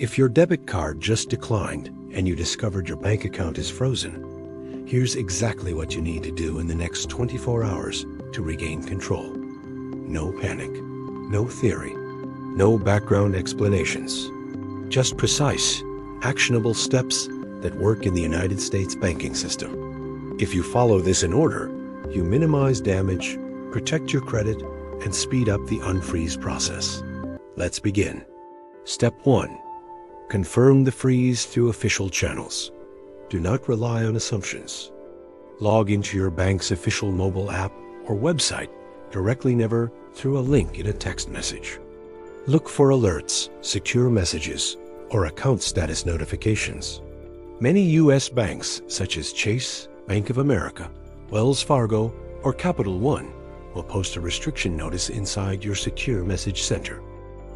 If your debit card just declined and you discovered your bank account is frozen, here's exactly what you need to do in the next 24 hours to regain control. No panic, no theory, no background explanations. Just precise, actionable steps that work in the United States banking system. If you follow this in order, you minimize damage, protect your credit, and speed up the unfreeze process. Let's begin. Step 1. Confirm the freeze through official channels. Do not rely on assumptions. Log into your bank's official mobile app or website directly, never through a link in a text message. Look for alerts, secure messages, or account status notifications. Many U.S. banks, such as Chase, Bank of America, Wells Fargo, or Capital One, will post a restriction notice inside your secure message center.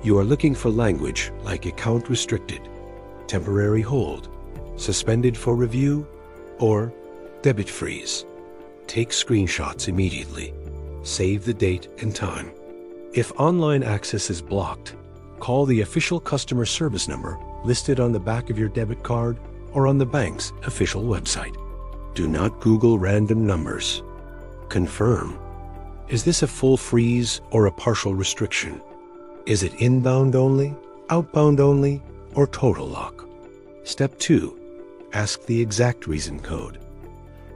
You are looking for language like account restricted, temporary hold, suspended for review, or debit freeze. Take screenshots immediately. Save the date and time. If online access is blocked, call the official customer service number listed on the back of your debit card or on the bank's official website. Do not Google random numbers. Confirm. Is this a full freeze or a partial restriction? Is it inbound only, outbound only, or total lock? Step 2. Ask the exact reason code.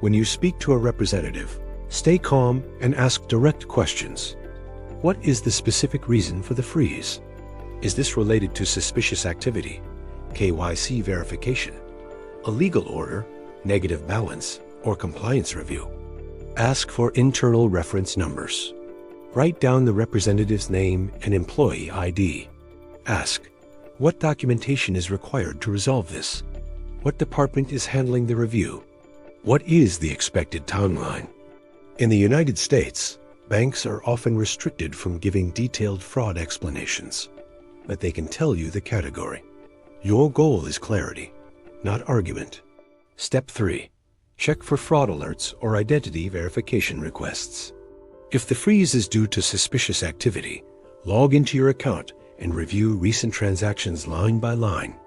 When you speak to a representative, stay calm and ask direct questions. What is the specific reason for the freeze? Is this related to suspicious activity, KYC verification, a legal order, negative balance, or compliance review? Ask for internal reference numbers. Write down the representative's name and employee ID. Ask, what documentation is required to resolve this? What department is handling the review? What is the expected timeline? In the United States, banks are often restricted from giving detailed fraud explanations, but they can tell you the category. Your goal is clarity, not argument. Step 3. Check for fraud alerts or identity verification requests. If the freeze is due to suspicious activity, log into your account and review recent transactions line by line.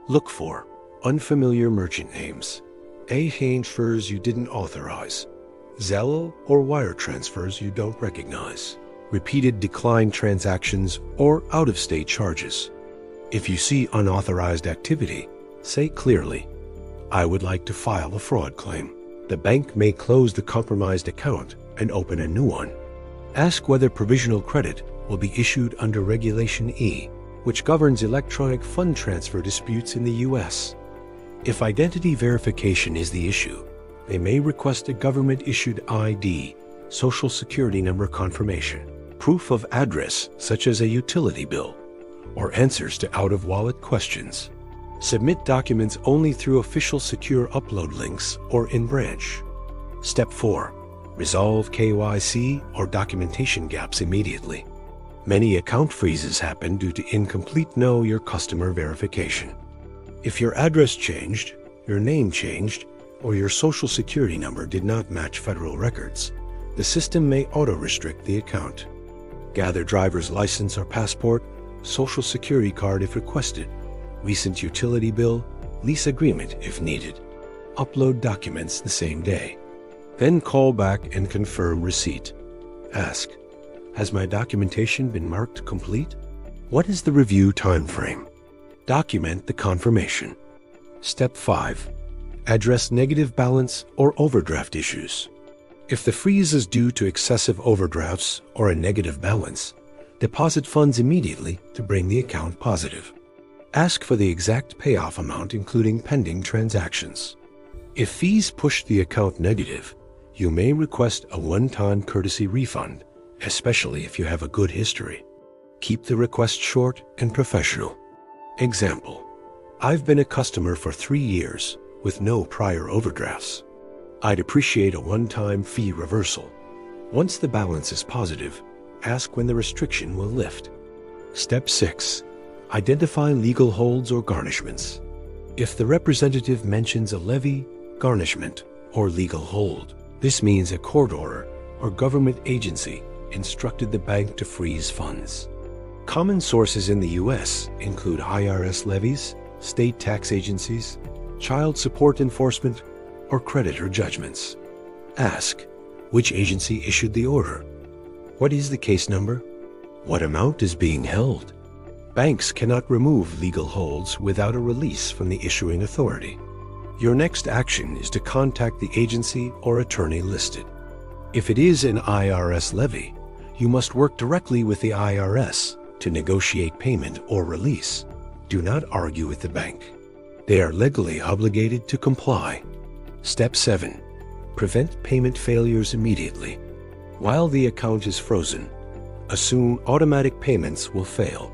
Look for unfamiliar merchant names, transfers you didn't authorize, Zelle or wire transfers you don't recognize, repeated declined transactions, or out-of-state charges. If you see unauthorized activity, say clearly, I would like to file a fraud claim. The bank may close the compromised account and open a new one. Ask whether provisional credit will be issued under Regulation E, which governs electronic fund transfer disputes in the U.S. If identity verification is the issue, they may request a government-issued ID, Social Security number confirmation, proof of address such as a utility bill, or answers to out-of-wallet questions. Submit documents only through official secure upload links or in branch. Step 4. Resolve KYC or documentation gaps immediately. Many account freezes happen due to incomplete Know Your Customer verification. If your address changed, your name changed, or your Social Security number did not match federal records, the system may auto-restrict the account. Gather driver's license or passport, Social Security card if requested, recent utility bill, lease agreement if needed. Upload documents the same day. Then call back and confirm receipt. Ask, has my documentation been marked complete? What is the review time frame? Document the confirmation. Step 5. Address negative balance or overdraft issues. If the freeze is due to excessive overdrafts or a negative balance, deposit funds immediately to bring the account positive. Ask for the exact payoff amount including pending transactions. If fees push the account negative, you may request a one-time courtesy refund, especially if you have a good history. Keep the request short and professional. Example, I've been a customer for 3 years with no prior overdrafts. I'd appreciate a one-time fee reversal. Once the balance is positive, ask when the restriction will lift. Step 6. Identify legal holds or garnishments. If the representative mentions a levy, garnishment, or legal hold, this means a court order or government agency instructed the bank to freeze funds. Common sources in the U.S. include IRS levies, state tax agencies, child support enforcement, or creditor judgments. Ask, which agency issued the order? What is the case number? What amount is being held? Banks cannot remove legal holds without a release from the issuing authority. Your next action is to contact the agency or attorney listed. If it is an IRS levy, you must work directly with the IRS to negotiate payment or release. Do not argue with the bank. They are legally obligated to comply. Step 7. Prevent payment failures immediately. While the account is frozen, assume automatic payments will fail.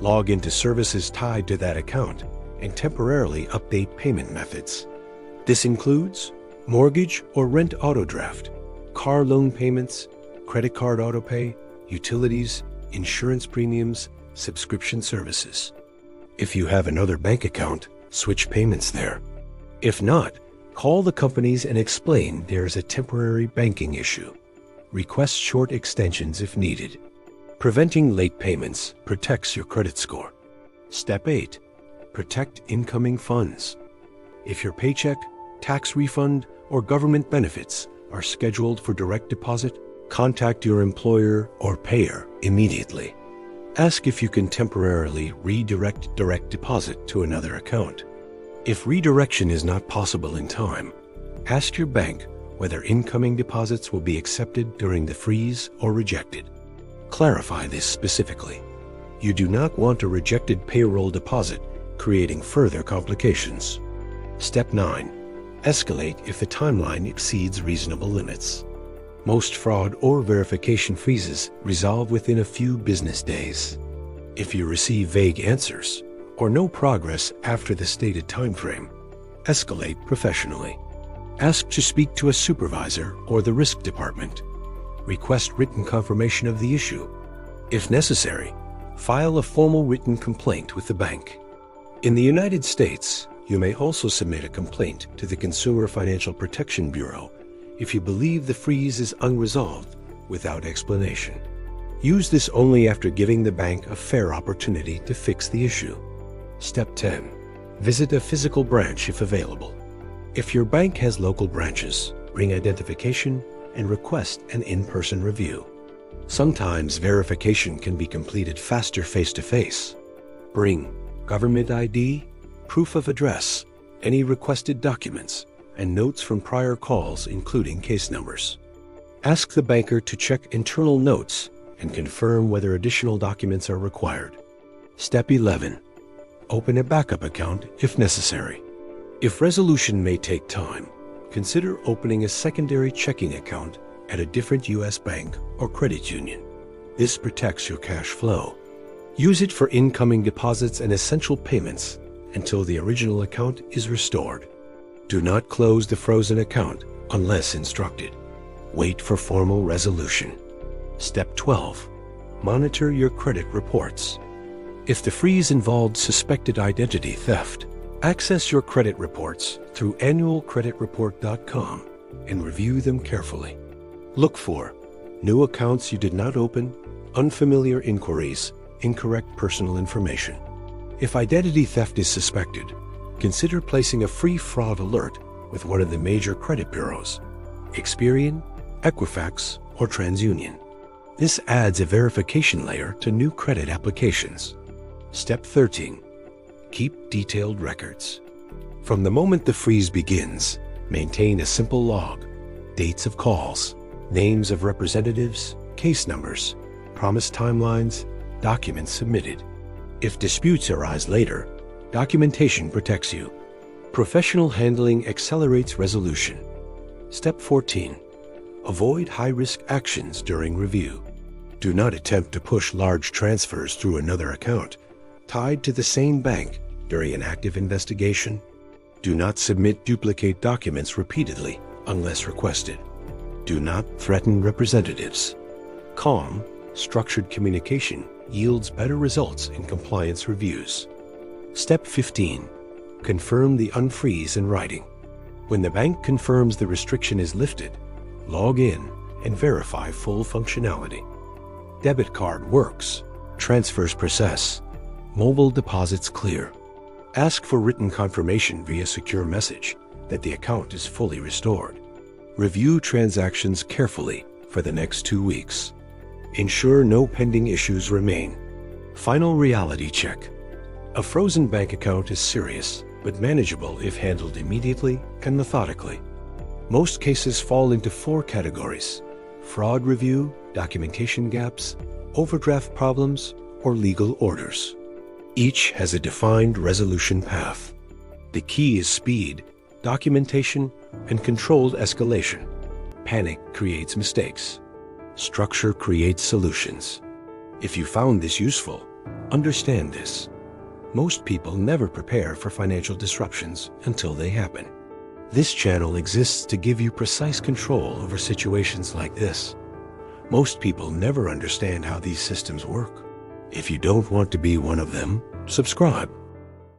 Log into services tied to that account and temporarily update payment methods. This includes mortgage or rent autodraft, car loan payments, credit card autopay, utilities, insurance premiums, subscription services. If you have another bank account, switch payments there. If not, call the companies and explain there is a temporary banking issue. Request short extensions if needed. Preventing late payments protects your credit score. Step 8. Protect incoming funds. If your paycheck, tax refund, or government benefits are scheduled for direct deposit, contact your employer or payer immediately. Ask if you can temporarily redirect direct deposit to another account. If redirection is not possible in time, ask your bank whether incoming deposits will be accepted during the freeze or rejected. Clarify this specifically. You do not want a rejected payroll deposit creating further complications. Step 9. Escalate if the timeline exceeds reasonable limits. Most fraud or verification freezes resolve within a few business days. If you receive vague answers or no progress after the stated timeframe, escalate professionally. Ask to speak to a supervisor or the risk department. Request written confirmation of the issue. If necessary, file a formal written complaint with the bank. In the United States, you may also submit a complaint to the Consumer Financial Protection Bureau if you believe the freeze is unresolved without explanation. Use this only after giving the bank a fair opportunity to fix the issue. Step 10. Visit a physical branch if available. If your bank has local branches, bring identification and request an in-person review. Sometimes verification can be completed faster face-to-face. Bring government ID, proof of address, any requested documents, and notes from prior calls including case numbers. Ask the banker to check internal notes and confirm whether additional documents are required. Step 11. Open a backup account if necessary. If resolution may take time, consider opening a secondary checking account at a different U.S. bank or credit union. This protects your cash flow. Use it for incoming deposits and essential payments until the original account is restored. Do not close the frozen account unless instructed. Wait for formal resolution. Step 12. Monitor your credit reports. If the freeze involved suspected identity theft, access your credit reports through annualcreditreport.com and review them carefully. Look for new accounts you did not open, unfamiliar inquiries, incorrect personal information. If identity theft is suspected, consider placing a free fraud alert with one of the major credit bureaus, Experian, Equifax, or TransUnion. This adds a verification layer to new credit applications. Step 13. Keep detailed records. From the moment the freeze begins, maintain a simple log, dates of calls, names of representatives, case numbers, promised timelines, documents submitted. If disputes arise later, documentation protects you. Professional handling accelerates resolution. Step 14. Avoid high-risk actions during review. Do not attempt to push large transfers through another account tied to the same bank during an active investigation. Do not submit duplicate documents repeatedly unless requested. Do not threaten representatives. Calm, structured communication yields better results in compliance reviews. Step 15. Confirm the unfreeze in writing. When the bank confirms the restriction is lifted, log in and verify full functionality. Debit card works. Transfers process. Mobile deposits clear. Ask for written confirmation via secure message that the account is fully restored. Review transactions carefully for the next 2 weeks. Ensure no pending issues remain. Final reality check. A frozen bank account is serious, but manageable if handled immediately and methodically. Most cases fall into 4 categories: fraud review, documentation gaps, overdraft problems, or legal orders. Each has a defined resolution path. The key is speed, documentation, and controlled escalation. Panic creates mistakes. Structure creates solutions. If you found this useful, understand this. Most people never prepare for financial disruptions until they happen. This channel exists to give you precise control over situations like this. Most people never understand how these systems work. If you don't want to be one of them, subscribe.